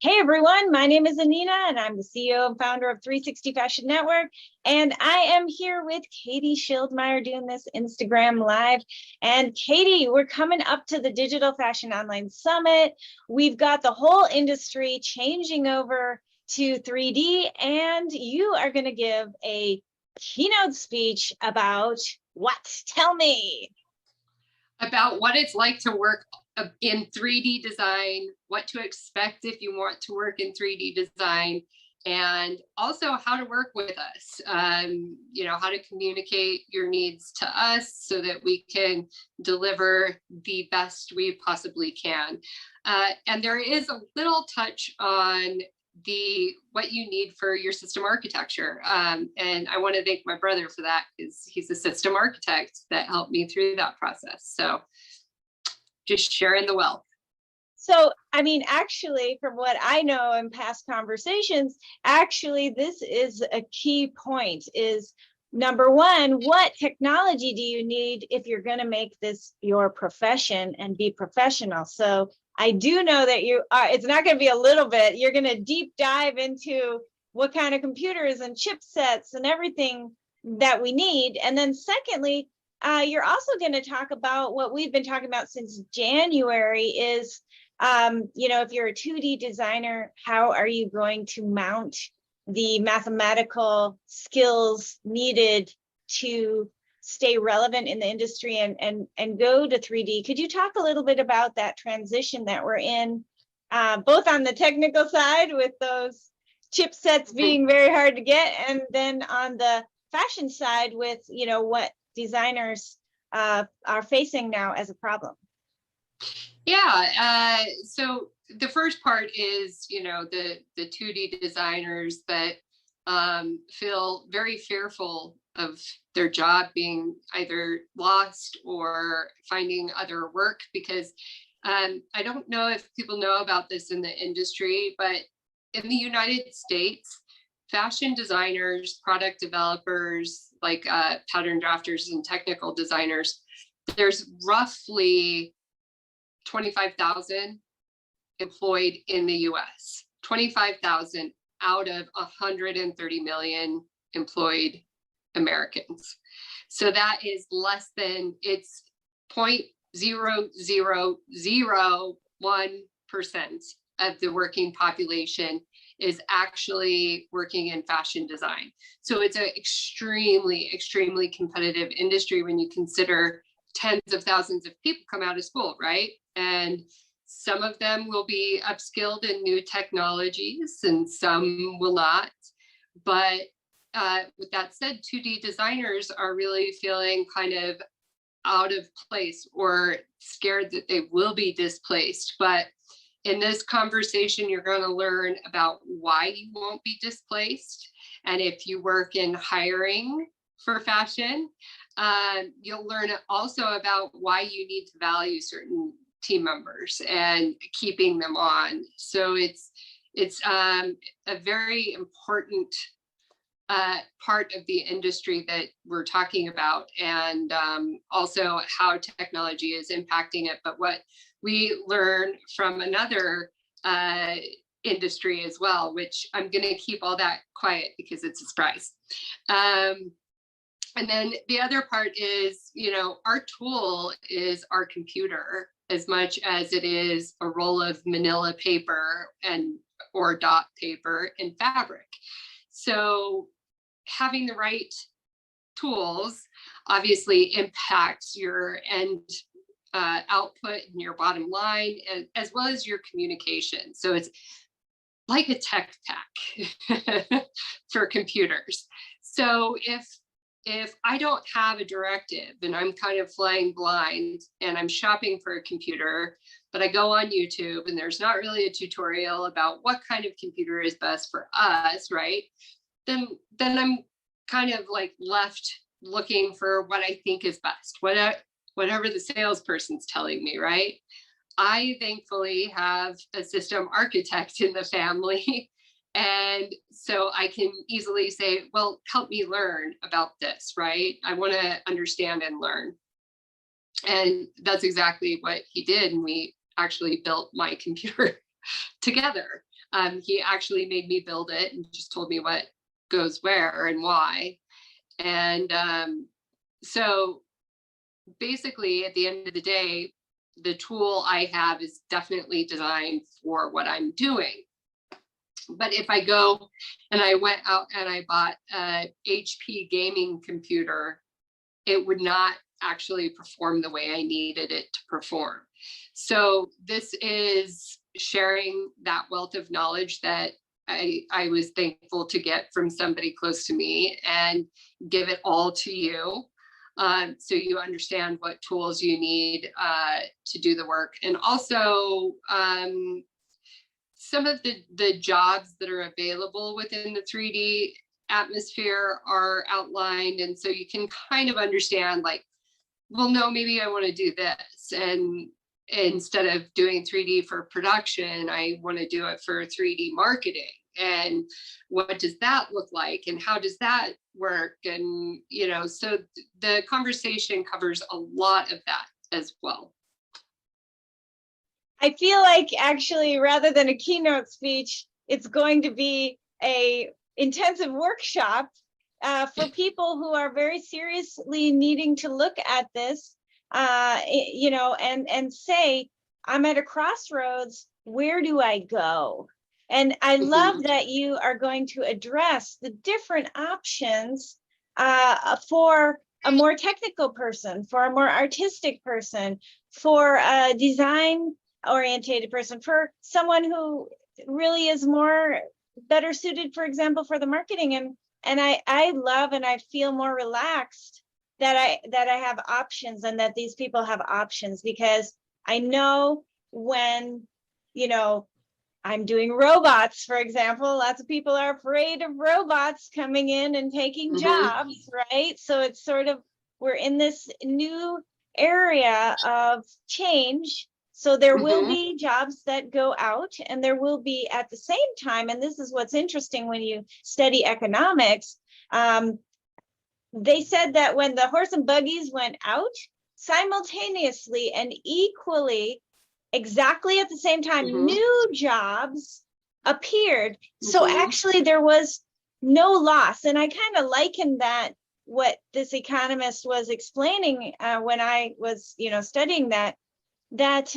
Hey everyone, my name is Anina and I'm the CEO and founder of 360 Fashion Network. And I am here with Katy Schildmeyer doing this Instagram Live. And Katy, we're coming up to the Digital Fashion Online Summit. We've got the whole industry changing over to 3D, and you are going to give a keynote speech about what? Tell me. About what it's like to work in 3D design, what to expect if you want to work in 3D design, and also how to work with us. How to communicate your needs to us so that we can deliver the best we possibly can. And there is a little touch on what you need for your system architecture. And I want to thank my brother for that, because he's a system architect that helped me through that process. So just sharing the wealth. So, I mean, actually, from what I know in past conversations, actually, this is a key point is number one, what technology do you need if you're going to make this your profession and be professional? So I do know that it's not going to be a little bit, you're going to deep dive into what kind of computers and chipsets and everything that we need. And then secondly, you're also going to talk about what we've been talking about since January is, if you're a 2D designer, how are you going to mount the mathematical skills needed to stay relevant in the industry and go to 3D? Could you talk a little bit about that transition that we're in, both on the technical side with those chipsets being very hard to get, and then on the fashion side with, what designers are facing now as a problem? Yeah. So the first part is, the 2D designers that feel very fearful of their job being either lost or finding other work, because I don't know if people know about this in the industry, but in the United States, fashion designers, product developers, like pattern drafters and technical designers, there's roughly 25,000 employed in the US, 25,000 out of 130 million employed Americans. So that is less than, it's 0.0001% of the working population is actually working in fashion design. So it's an extremely, extremely competitive industry when you consider tens of thousands of people come out of school, right? And some of them will be upskilled in new technologies and some will not. But with that said, 2D designers are really feeling kind of out of place or scared that they will be displaced. But in this conversation, you're going to learn about why you won't be displaced. And if you work in hiring for fashion, you'll learn also about why you need to value certain team members and keeping them on. So it's a very important part of the industry that we're talking about, and also how technology is impacting it. But what we learn from another industry as well, which I'm going to keep all that quiet because it's a surprise. And then the other part is, our tool is our computer as much as it is a roll of manila paper or dot paper and fabric. So having the right tools obviously impacts your end output and your bottom line, as well as your communication. So it's like a tech pack for computers. So if I don't have a directive and I'm kind of flying blind and I'm shopping for a computer, but I go on YouTube and there's not really a tutorial about what kind of computer is best for us, right? Then I'm kind of like left looking for what I think is best, whatever the salesperson's telling me, right? I thankfully have a system architect in the family. And so I can easily say, well, help me learn about this, right? I want to understand and learn. And that's exactly what he did. And we actually built my computer together. He actually made me build it and just told me what goes where and why. And so basically, at the end of the day, the tool I have is definitely designed for what I'm doing. But if I go and I went out and I bought a HP gaming computer, it would not actually perform the way I needed it to perform. So this is sharing that wealth of knowledge that I was thankful to get from somebody close to me, and give it all to you. So you understand what tools you need to do the work. And also some of the jobs that are available within the 3D atmosphere are outlined. And so you can kind of understand, like, well, no, maybe I want to do this. And instead of doing 3D for production, I want to do it for 3D marketing. And what does that look like? And how does that work? And, you know, so the conversation covers a lot of that as well. I feel like actually, rather than a keynote speech, it's going to be a intensive workshop for people who are very seriously needing to look at this, you know, and say, I'm at a crossroads, where do I go? And I love that you are going to address the different options for a more technical person, for a more artistic person, for a design orientated person, for someone who really is more better suited, for example, for the marketing. And I love, and I feel more relaxed that I have options, and that these people have options, because I know when, you know, I'm doing robots, for example, lots of people are afraid of robots coming in and taking jobs, right? So it's sort of, we're in this new area of change. So there will be jobs that go out, and there will be, at the same time, and this is what's interesting when you study economics, they said that when the horse and buggies went out, simultaneously and equally, exactly at the same time, new jobs appeared. So actually there was no loss. And I kind of liken that, what this economist was explaining when I was, you know, studying that it's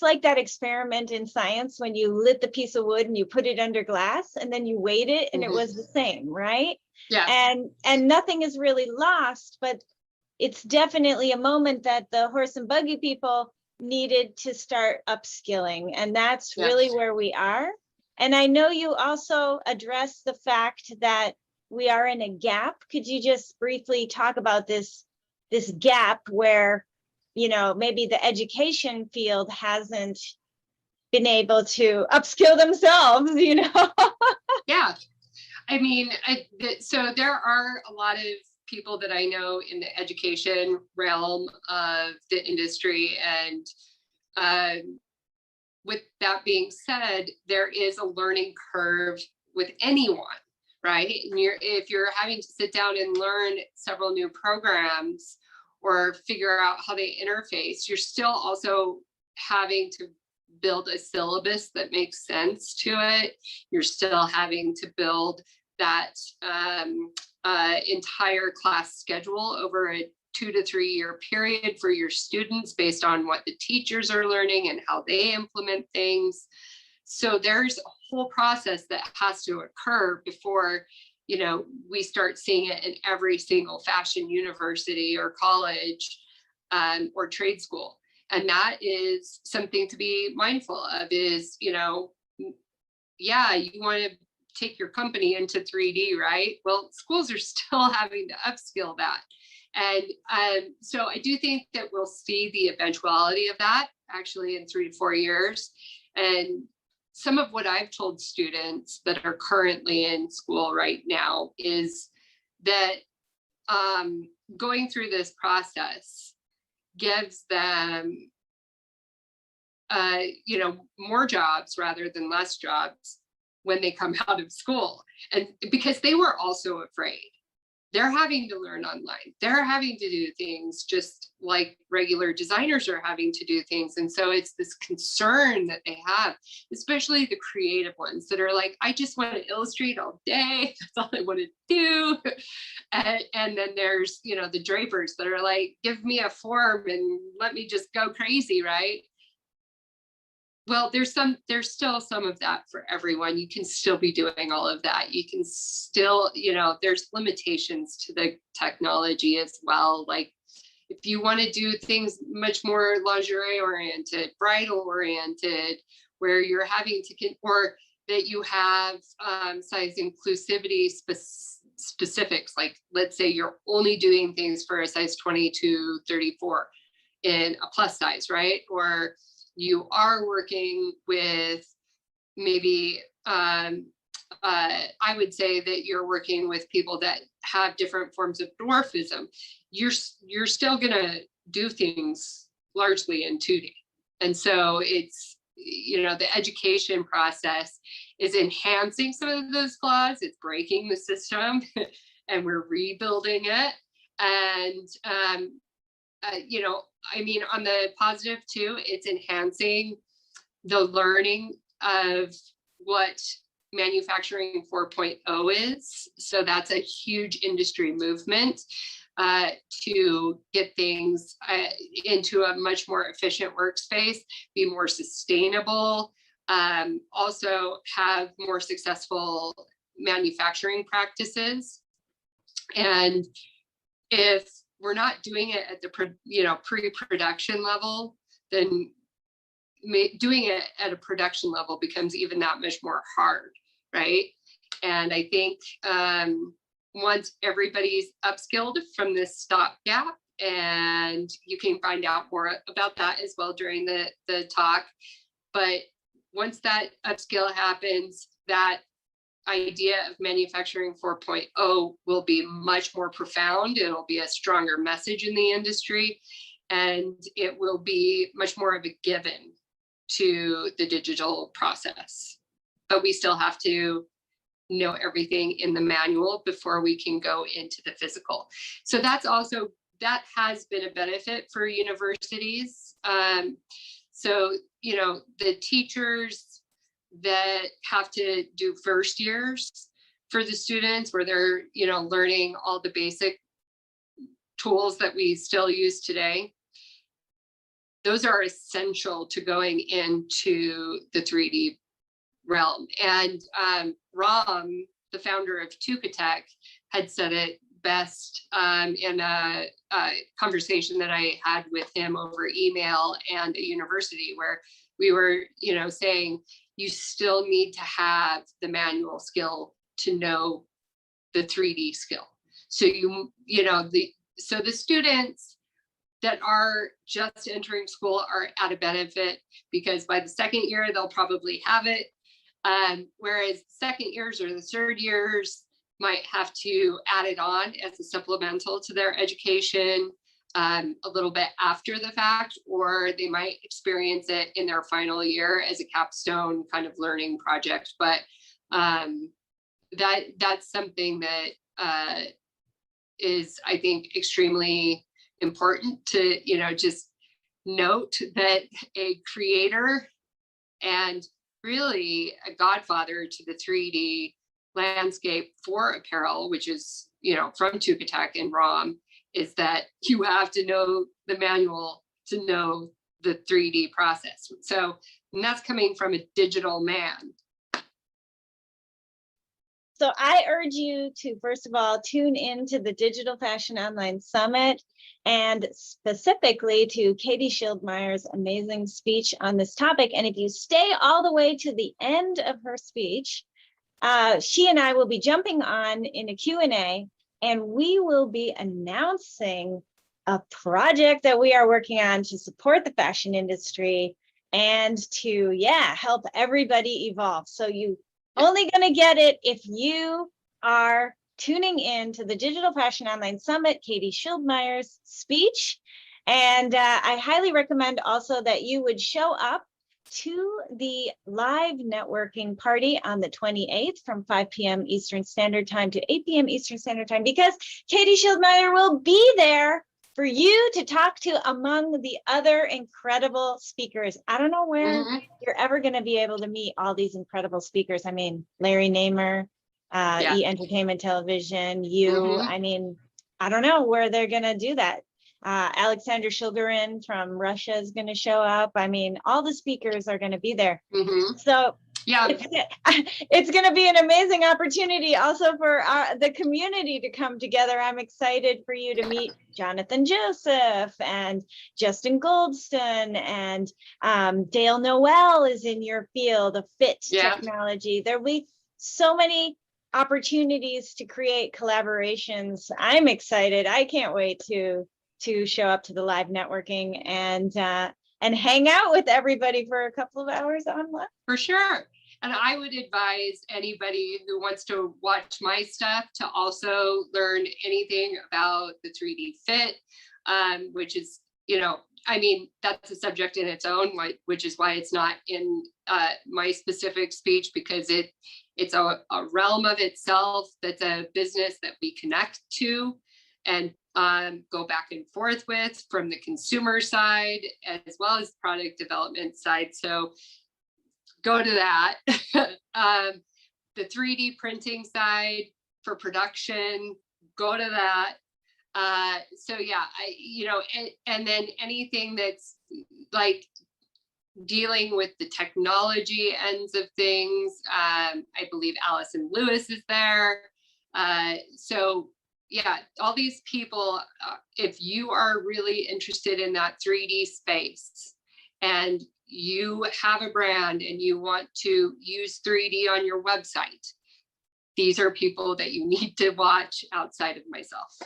like that experiment in science when you lit the piece of wood and you put it under glass and then you weighed it and it was the same, right? Yeah. And nothing is really lost, but it's definitely a moment that the horse and buggy people needed to start upskilling, and that's really where we are. And I know you also address the fact that we are in a gap. Could you just briefly talk about this gap where, you know, maybe the education field hasn't been able to upskill themselves, you know? Yeah. I mean, so there are a lot of people that I know in the education realm of the industry. And with that being said, there is a learning curve with anyone, right? And if you're having to sit down and learn several new programs or figure out how they interface, you're still also having to build a syllabus that makes sense to it. You're still having to build that entire class schedule over a 2 to 3 year period for your students based on what the teachers are learning and how they implement things. So there's a whole process that has to occur before, you know, we start seeing it in every single fashion university or college or trade school. And that is something to be mindful of is, you know, yeah, you want to take your company into 3D, right? Well, schools are still having to upskill that. And so I do think that we'll see the eventuality of that actually in 3 to 4 years. And some of what I've told students that are currently in school right now is that going through this process gives them, you know, more jobs rather than less jobs when they come out of school. And because they were also afraid. they're having to learn online. They're having to do things just like regular designers are having to do things. And so it's this concern that they have, especially the creative ones that are like, I just want to illustrate all day. That's all I want to do. And then there's, you know, the drapers that are like, give me a form and let me just go crazy, right? Well, there's still some of that for everyone. You can still be doing all of that. You can still, you know, there's limitations to the technology as well. Like if you want to do things much more lingerie oriented, bridal oriented, where you're having to, or that you have size inclusivity specifics, like let's say you're only doing things for a size 20 to 34 in a plus size, right? Or you are working with maybe, I would say that you're working with people that have different forms of dwarfism. You're still gonna do things largely in 2D. And so it's, you know, the education process is enhancing some of those flaws. It's breaking the system and we're rebuilding it. And, you know, I mean, on the positive too, it's enhancing the learning of what manufacturing 4.0 is. So that's a huge industry movement to get things into a much more efficient workspace, be more sustainable, also have more successful manufacturing practices. And if we're not doing it at the pre-production level, then doing it at a production level becomes even that much more hard, right? And I think once everybody's upskilled from this stopgap, and you can find out more about that as well during the talk, but once that upskill happens, that idea of manufacturing 4.0 will be much more profound. It'll be a stronger message in the industry, and it will be much more of a given to the digital process. But we still have to know everything in the manual before we can go into the physical. So that has been a benefit for universities. So, you know, the teachers that have to do first years for the students where they're, you know, learning all the basic tools that we still use today, those are essential to going into the 3D realm. And Ram, the founder of Tukatech, had said it best in a conversation that I had with him over email and a university, where we were, you know, saying you still need to have the manual skill to know the 3D skill. So so the students that are just entering school are at a benefit, because by the second year they'll probably have it. Whereas second years or the third years might have to add it on as a supplemental to their education a little bit after the fact, or they might experience it in their final year as a capstone kind of learning project. But that's something that is, I think, extremely important to, you know, just note that a creator and really a godfather to the 3D landscape for apparel, which is, you know, from Tukatech and Ram, is that you have to know the manual to know the 3D process. So, and that's coming from a digital man. So I urge you to, first of all, tune into the Digital Fashion Online Summit, and specifically to Katy Schildmeyer's amazing speech on this topic. And if you stay all the way to the end of her speech, she and I will be jumping on in a Q&A, and we will be announcing a project that we are working on to support the fashion industry and to, help everybody evolve. So you only going to get it if you are tuning in to the Digital Fashion Online Summit, Katy Schildmeyer's speech. And I highly recommend also that you would show up to the live networking party on the 28th from 5 p.m. Eastern Standard Time to 8 p.m. Eastern Standard Time, because Katy Schildmeyer will be there for you to talk to among the other incredible speakers. I don't know where you're ever going to be able to meet all these incredible speakers. I mean, Larry Namer, E! Entertainment Television, you, I mean, I don't know where they're going to do that. Alexander Shulgarin from Russia is going to show up. I mean, all the speakers are going to be there. So yeah, it's going to be an amazing opportunity also for the community to come together. I'm excited for you to meet Jonathan Joseph and Justin Goldston, and Dale Noel is in your field of fit technology. There'll be so many opportunities to create collaborations. I'm excited. I can't wait to show up to the live networking and hang out with everybody for a couple of hours online. For sure. And I would advise anybody who wants to watch my stuff to also learn anything about the 3D fit, which is, you know, I mean, that's a subject in its own, which is why it's not in my specific speech, because it's a realm of itself. That's a business that we connect to and go back and forth with from the consumer side as well as product development side. So go to that. The 3D printing side for production, go to that. So yeah, and then anything that's like dealing with the technology ends of things. I believe Allison Lewis is there. So yeah, all these people, if you are really interested in that 3D space and you have a brand and you want to use 3D on your website, these are people that you need to watch outside of myself.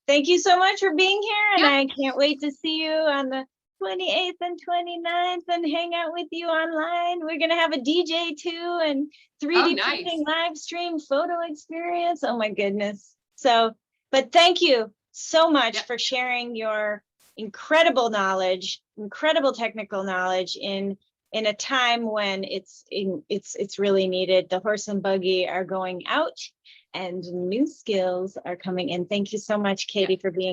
Thank you so much for being here. And I can't wait to see you on the 28th and 29th and hang out with you online. We're going to have a DJ too, and 3D printing live stream photo experience. Oh my goodness. So, but thank you so much for sharing your incredible knowledge, incredible technical knowledge in a time when it's really needed. The horse and buggy are going out and new skills are coming in. Thank you so much, Katy, for being